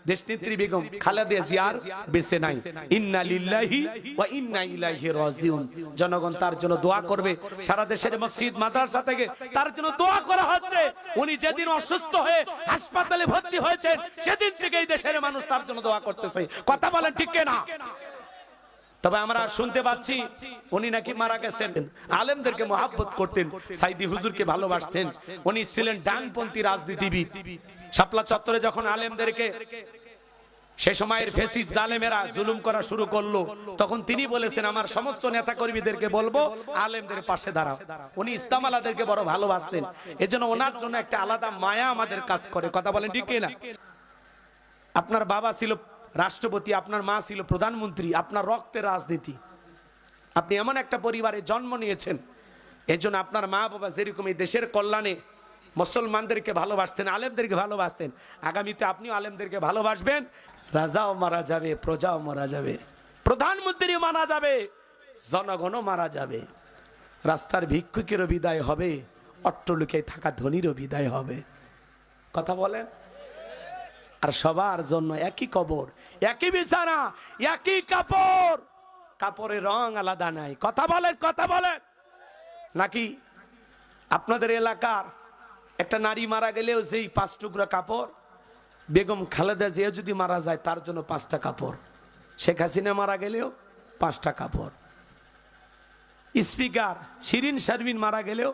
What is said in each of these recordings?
দেশনেত্রী বেগম খালেদা জিয়ার বেঁচে নাই। ইন্না লিল্লাহি ওয়া ইন্না ইলাইহি রাজিউন। জনগণ তার জন্য দোয়া করবে। সারা দেশের মসজিদ মাদ্রাসা থেকে তার জন্য দোয়া করা হচ্ছে। উনি যেদিন অসুস্থ হয়ে হাসপাতালে ভর্তি হয়েছেন সেদিন থেকেই দেশের মানুষ তার জন্য দোয়া করতেছে। কথা বলেন ঠিক কিনা? তবে আমরা শুনতে পাচ্ছি উনি নাকি মারা গেছেন। আলেমদেরকে মহব্বত করতেন, সাইদি হুজুরকে ভালোবাসতেন। উনি ছিলেন ডানপন্থী রাজনীতিবিদ। শাপলা চত্বরে যখন আলেমদেরকে সে সময়ের ফ্যাসিস্ট জালেমেরা জুলুম করা শুরু করলো, তখন তিনি বলেছেন আমার সমস্ত নেতা কর্মীদেরকে বলবো আলেমদের পাশে দাঁড়াও। উনি ইসলাম আলাদেরকে বড় ভালোবাসতেন। এজন্য ওনার জন্য একটা আলাদা মায়া আমাদের কাজ করে। কথা বলেন ঠিক কিনা? আপনার বাবা ছিল রাষ্ট্রপতি, আপনার মা ছিল প্রধানমন্ত্রী, আপনার রক্তের রাজনীতি। আপনি এমন একটা পরিবারে জন্ম নিয়েছেন, এজন্য আপনার মা বাবা যেরকম এই দেশের কল্যাণে মুসলমানদেরকে ভালোবাসতেন, আলেমদেরকে ভালোবাসতেন, আগামীতে আপনিও আলেমদেরকে ভালোবাসবেন। রাজাও মারা যাবে, প্রজাও মারা যাবে, প্রধানমন্ত্রীও মারা যাবে, জনগণও মারা যাবে, রাস্তার ভিক্ষুকেরও বিদায় হবে, অট্টলিকায় থাকা ধনীরও বিদায় হবে। কথা বলেন? আর সবার জন্য একই কবর, একই বিছানা, একই কাপড়, কাপড়ের রং আলাদা নাই। কথা বলেন? কথা বলেন? নাকি আপনাদের এলাকার একটা নারী মারা গেলেও যেই 5 টুকরা কাপড়, বেগম খালেদা জিয়া যদি মারা যায় তার জন্য 5টা কাপড়, শেখ হাসিনা মারা গেলেও 5টা কাপড়, স্পিকার শিরিন শারমিন মারা গেলেও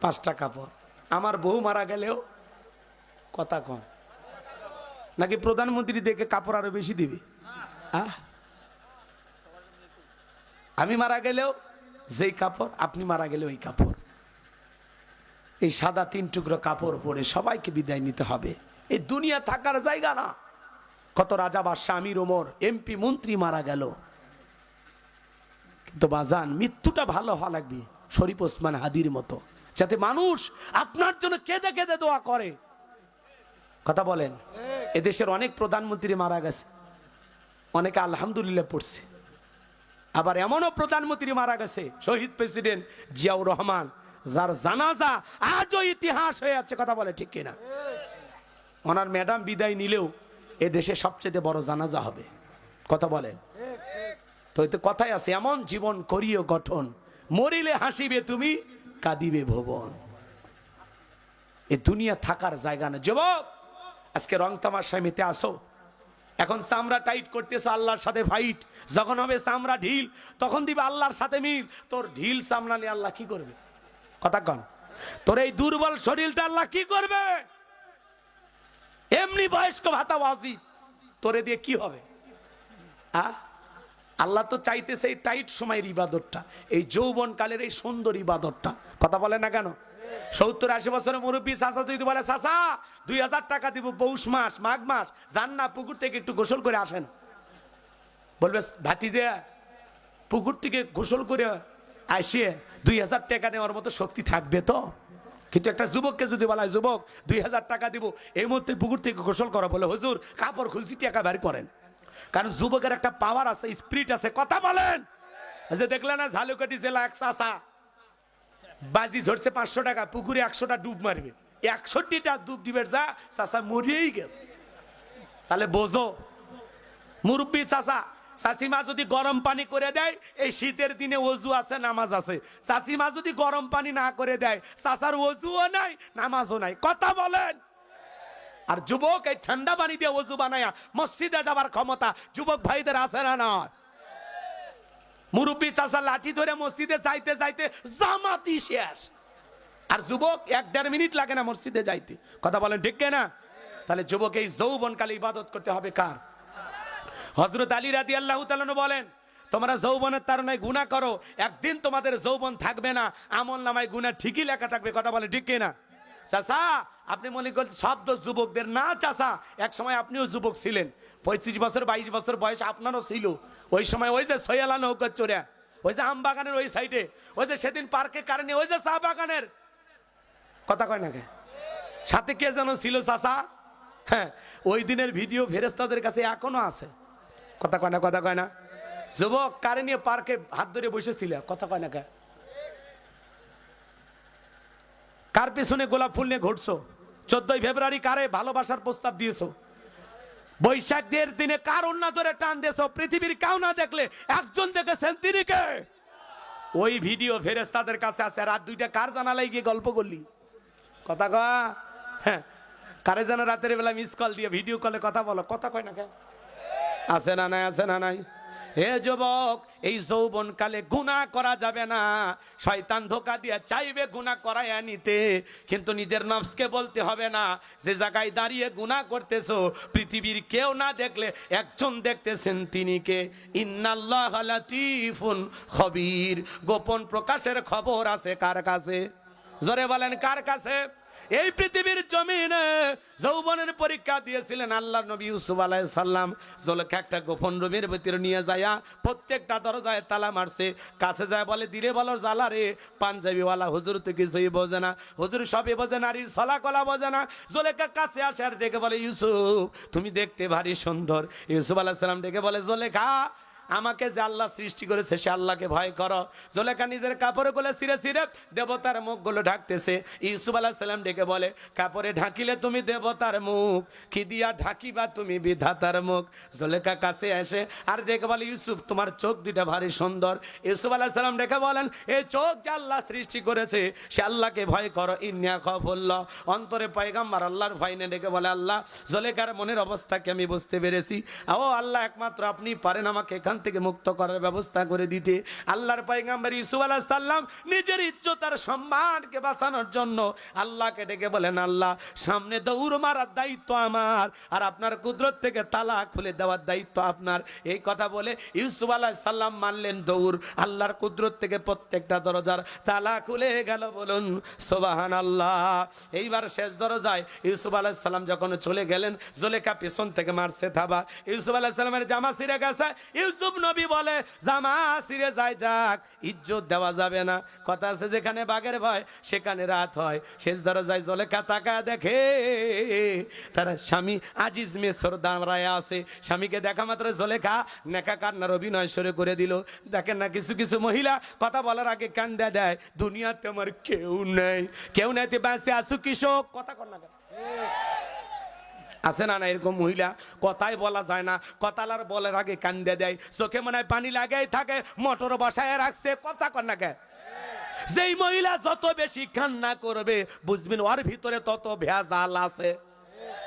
5টা কাপড়, আমার বউ মারা গেলেও, কথা কন, নাকি প্রধানমন্ত্রী দেখে কাপড় আরো বেশি দিবে? আমি মারা গেলেও যেই কাপড়, আপনি মারা গেলেও ওই কাপড়। এই সাদা 3 টুকরো কাপড় পরে সবাইকে বিদায় নিতে হবে। এই দুনিয়া থাকার জায়গা না। কত রাজা বাদশাহ, আমির ওমর, এমপি মন্ত্রী মারা গেল, কিন্তু বাজান মৃত্যুটা ভালো হওয়া লাগবে শরীফ ওসমান হাদির মতো, যাতে মানুষ আপনার জন্য কেঁদে কেঁদে দোয়া করে। কথা বলেন? এদেশের অনেক প্রধানমন্ত্রী মারা গেছে, অনেকে আলহামদুলিল্লাহ পড়ছে। আবার এমনও প্রধানমন্ত্রী মারা গেছে, শহীদ প্রেসিডেন্ট জিয়াউর রহমান, যার জানাজা আজও ইতিহাস হয়ে আছে। কথা বলে ঠিক কিনা? ওনার ম্যাডাম বিদায় নিলেও এ দেশে সবচেয়ে বড় জানাজা হবে। কথা বলেন? তো এতে কথাই আছে, এমন জীবন করিও গঠন, মরিলে হাসিবে তুমি, কাঁদিবে ভুবন। এ দুনিয়া থাকার জায়গা না। যুবক, আজকে রং তামাশায় মেতে আসো। এখন চামড়া টাইট করতেছ, আল্লাহর সাথে ফাইট। যখন হবে চামড়া ঢিল, তখন দিবে আল্লাহর সাথে মিল। তোর ঢিল চামড়া নিয়ে আল্লাহ কি করবে? কথা কন? তোর এই দুর্বল শরীরটা আল্লাহ কি করবে? এমনি বয়স্ক ভাতা ওয়াজিব, তোরে দিয়ে কি হবে? আল্লাহ তো চাইতেছে এই টাইট সময়ের ইবাদতটা, এই যৌবন কালের এই সুন্দর ইবাদতটা। কথা বলে না কেন? 70-80 বছরের মুরব্বী চাচা যদি বলে চাচা 2000 টাকা দিব পৌষ মাস মাঘ মাস, যান না পুকুর থেকে একটু গোসল করে আসেন, বলবে ভাতিজা পুকুর থেকে গোসল করে আসিয়ে 2000 টাকা নেওয়ার মতো শক্তি থাকবে তো? কিন্তু একটা যুবককে যদি বলা হয় যুবক 2000 টাকা দিব, এই মুহূর্তে পুকুর থেকে গোসল করা, বলে হুজুর কাপড় খুলছি টাকা বের করেন। কারণ যুবকের একটা পাওয়ার আছে, স্পিরিট আছে। কথা বলেন? যে দেখলেন না ঝালুকাঠি জেলা এক চাচা বাজি ধরছে 500 টাকা, পুকুরে 100টা ডুব মারবে, 61টা ডুব দিবে, যা চাচা মরিয়েই গেছে। তাহলে বোঝো মুরব্বী চাচা, চাচিমা যদি গরম পানি করে দেয়, এই শীতের দিনে ওযু আছে নামাজ আছে। চাচিমা যদি গরম পানি না করে দেয়, চাচার ওযুও নাই নামাজও নাই। কথা বলেন? আর যুবক এই ঠান্ডা পানি দিয়ে ওযু বানায়া মসজিদে যাবার ক্ষমতা যুবক ভাইদের আছে না? না। মুরব্বী চাচা লাঠি ধরে মসজিদে যাইতে যাইতে জামাতি শেষ, আর যুবক 1-1.5 মিনিট লাগে না মসজিদে যাইতে। কথা বলেন ঠিক কিনা? তাহলে যুবক এই যৌবনকালে ইবাদত করতে হবে কার? হযরত আলী রাদিয়াল্লাহু তাআলা বলেন, তোমরা যৌবনের তাড়নায় গুনাহ করো, একদিন তোমাদের যৌবন থাকবে না, আমলনামায় গুনাহ ঠিকই লেখা থাকবে। কথা বলেন ঠিক কিনা? চাচা আপনি মনে করছেন সব দোষ যুবকদের, না চাচা, এক সময় আপনিও যুবক ছিলেন। 25 বছর 22 বছর বয়স আপনারও ছিল। ওই সময় ওই যে সয়ালা নৌকা চড়ে, ওই যে আম বাগানের ওই সাইডে, ওই যে সেদিন পার্কে কারণে ওই যে চা বাগানের, কথা কয় না কে? সাথে কে যেন ছিল চাচা? হ্যাঁ, ওই দিনের ভিডিও ফেরেশতাদের কাছে এখনো আছে। কথা কয় না? কথা কয় না? যুবক কারে নিয়ে পার্কে হাত ধরে বসেছিল, কথা কয় না কে? কার পেছনে গোলাপ ফুল নিয়ে ঘুরছো? 14ই ফেব্রুয়ারি কারে ভালোবাসার প্রস্তাব দিয়েছো? বৈশাখের দিনে কার ওড়না ধরে টান দিয়েছ? পৃথিবীর কেউ না দেখলে একজন দেখেছেন, তিনি কে? ওই ভিডিও ফেরেশতাদের কাছে আছে। রাত 2টা কার জানালায় গিয়ে গল্প করলি? কথা কয়, হ্যাঁ, কারে যেন রাতের বেলা মিস কল দিয়ে ভিডিও কলে কথা বলো, কথা কয় না কেন? আছে না নাই? আছে না নাই? হে যুবক, এই যৌবন কালে গুনাহ করা যাবে না। শয়তান ধোঁকা দিয়ে চাইবে গুনাহ করায় নিতে, কিন্তু নিজের নফসকে বলতে হবে না যে জায়গায় দাঁড়িয়ে গুনাহ করতেছো পৃথিবীর কেউ না দেখলে একজন দেখতেছেন, তিনি কে? ইন্নাল্লাহা লাতীফুন খবীর। গোপন প্রকাশের খবর আছে কার কাছে? জোরে বলেন, কার কাছে? এই পৃথিবীর জমিনে যৌবনের পরীক্ষা দিয়েছিলেন আল্লাহর নবী ইউসুফ আলাইহিস সালাম। জুলেখা একটা গোপন রুমের ভিতরে নিয়ে যায়া প্রত্যেকটা দরজায় তালা মারছে। কাছে যায় বলে, দিরে বলো জ্বালা রে। পাঞ্জাবিওয়ালা হুজুর তো কিছুই বোঝে না, হুজুর সবই বোঝে, নারীর ছলা কলা বোঝে না। জুলেখা কাছে আসে আর ডেকে বলে, ইউসুফ তুমি দেখতে ভারী সুন্দর। ইউসুফ আলাইহিস সালাম ডেকে বলে, জুলেখা আমাকে যে আল্লাহ সৃষ্টি করেছে সে আল্লাহকে ভয় করো। জুলেখা নিজের কাপড় গুলো ছিঁড়ে ছিঁড়ে দেবতার মুখগুলো ঢাকতেছে। ইউসুফ আলাইহিস সালাম ডেকে বলে, কাপড়ে ঢাকিলে তুমি দেবতার মুখ, কি দিয়া ঢাকিবা তুমি বিধাতার মুখ? জুলেখা কাছে আসে আর ডেকে বলে, ইউসুফ তোমার চোখ দুটা ভারী সুন্দর। ইউসুফ আলাইহিস সালাম ডেকে বলেন, এই চোখ যে আল্লাহ সৃষ্টি করেছে সে আল্লাহকে ভয় করো। ইন্নী আখাফুল্লাহ। অন্তরে পয়গাম্বর আল্লাহর ভয় নিয়ে ডেকে বলে, আল্লাহ জুলেখার মনের অবস্থাকে আমি বুঝতে পেরেছি। ও আল্লাহ, একমাত্র আপনি পারেন আমাকে এখান থেকে মুক্ত করার ব্যবস্থা করে দিতে। আল্লাহর পয়গম্বর ইউসুফ আলাইহিস সালাম নিজের ইজ্জত আর সম্মানকে বাঁচানোর জন্য আল্লাহকে ডেকে বলেন, আল্লাহ সামনে দৌড় মারার দায়িত্ব আমার, আর আপনার কুদরত থেকে তালা খুলে দেওয়ার দায়িত্ব আপনার। এই কথা বলে ইউসুফ আলাইহিস সালাম মারলেন দৌড়। আল্লাহর কুদরত থেকে প্রত্যেকটা দরজার তালা খুলে গেল। বলুন সুবহানাল্লাহ। এইবার শেষ দরজায় ইউসুফ আলাইহিস সালাম যখন চলে গেলেন, জুলেখা পেছন থেকে মারছে থাবা। ইউসুফ আলাইহিস সালামের জামা ছিঁড়ে গেছে। ইউসুফ নবী বলে, জামা ছিঁড়ে যায় যাক, ইজ্জত দেওয়া যাবে না। কথা আছে, যেখানে বাঘের ভয় সেখানে রাত হয়। শেষ দরজায় জুলেখা তাকায় দেখে তার স্বামী আজিজ মিসর দাঁড়ায় আছে। স্বামীকে দেখা মাত্র জুলেখা নেকা কান্নার অভিনয় শুরু করে দিল। দেখেন না, কিছু কিছু মহিলা কথা বলার আগে কান্দা দেয়, দুনিয়াতে আমার কেউ নেই, কেউ নেই, বাঁচে আসু কৃষক। কথা কর না, আছে না না এরকম মহিলা? কথাই বলা যায় না, কথালার বলার আগে কান্দে দেয়, চোখে মনে হয় পানি লাগাই থাকে, মোটর বসায় রাখছে। কথা কর না কে? যেই মহিলা যত বেশি কান্না করবে বুঝবেন ওর ভিতরে তত ভেজাল আছে।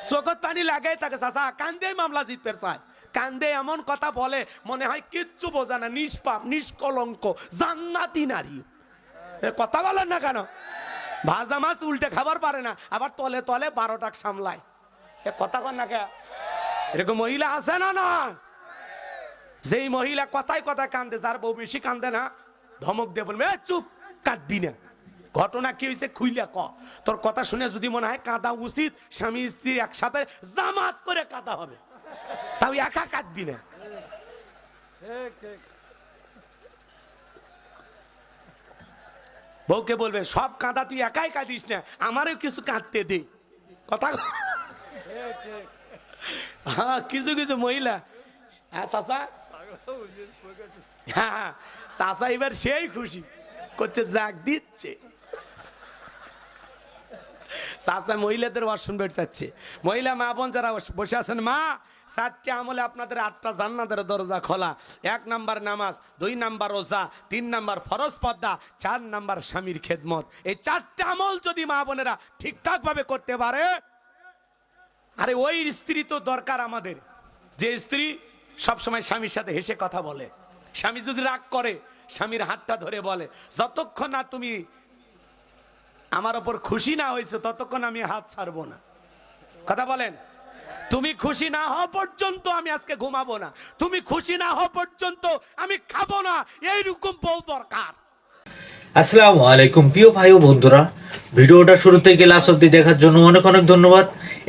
চোখত পানি লাগাই থাকে, চাচা কান্দে মামলা জিততে চায়। কান্দে এমন কথা বলে মনে হয় কিচ্ছু বোঝে না, নিষ্পাপ নিষ্কলঙ্ক জান্নাতি নারী। কথা বলেন না কেন? ভাজা মাছ উল্টে খাবার পারে না, আবার তলে তলে 12 টাকা সামলায়। কথা কর না কে? এরকম মহিলা আছে না? না, যেই মহিলা কথায় কথায় কান্দে, যার বউ বেশি কান্দে না, ধমক দিয়ে বলবে, চুপ, কাঁদবি না। ঘটনা কি হয়েছে খুইলা ক। তোর কথা শুনে যদি মনে হয় কাঁদা উচিত, স্বামী স্ত্রী একসাথে জামাত করে কাঁদা হবে, তাও একা কাঁদবি না। বউকে বলবে, সব কাঁদা তুই একাই কাঁদিস না, আমারও কিছু কাঁদতে দে। কথা হ্যাঁ, কিছু কিছু মহিলা, হ্যাঁ চাচা, হ্যাঁ চাচা এবার সেই খুশি করছে, জাগ দিচ্ছে। চাচা মহিলাদের ওয়াশরুম বেড চাচ্ছে। মহিলা মা বোন যারা বসে আছেন, মা 4টে আমলে আপনাদের 8টা জান্নাতের দরজা খোলা। 1 নাম্বার নামাজ, 2 নাম্বার রোজা, 3 নাম্বার ফরজ পর্দা, 4 নাম্বার স্বামীর খেদমত। এই 4টে আমল যদি মা বোনেরা ঠিকঠাক ভাবে করতে পারে, আরে ওই স্ত্রী তো দরকার আমাদের, যে স্ত্রী সবসময় স্বামীর সাথে হেসে কথা বলে। স্বামী যদি রাগ করে, স্বামীর হাতটা ধরে বলে, যতক্ষণ না তুমি আমার ওপর খুশি না হয়েছে ততক্ষণ আমি হাত ছাড়বো না। কথা বলেন, তুমি খুশি না হওয়া পর্যন্ত আমি আজকে ঘুমাবো না, তুমি খুশি না হওয়া পর্যন্ত আমি খাবো না। এইরকম বউ দরকার। আসসালামু আলাইকুম প্রিয় ভাই ও বন্ধুরা, ভিডিওটা শুরু থেকে লাস্ট অবধি দেখার জন্য অনেক অনেক ধন্যবাদ।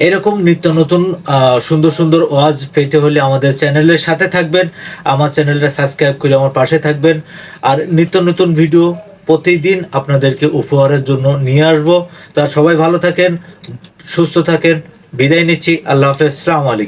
এরকম নিত্য নতুন সুন্দর সুন্দর ওয়াজ পেতে হলে আমাদের চ্যানেলের সাথে থাকবেন, আমার চ্যানেলটা সাবস্ক্রাইব করে আমার পাশে থাকবেন। আর নিত্য নতুন ভিডিও প্রতিদিন আপনাদেরকে উপহারের জন্য নিয়ে আসবো। তা সবাই ভালো থাকেন, সুস্থ থাকেন, বিদায় নিচ্ছি। আল্লাহ হাফেজ, আসসালামু আলাইকুম।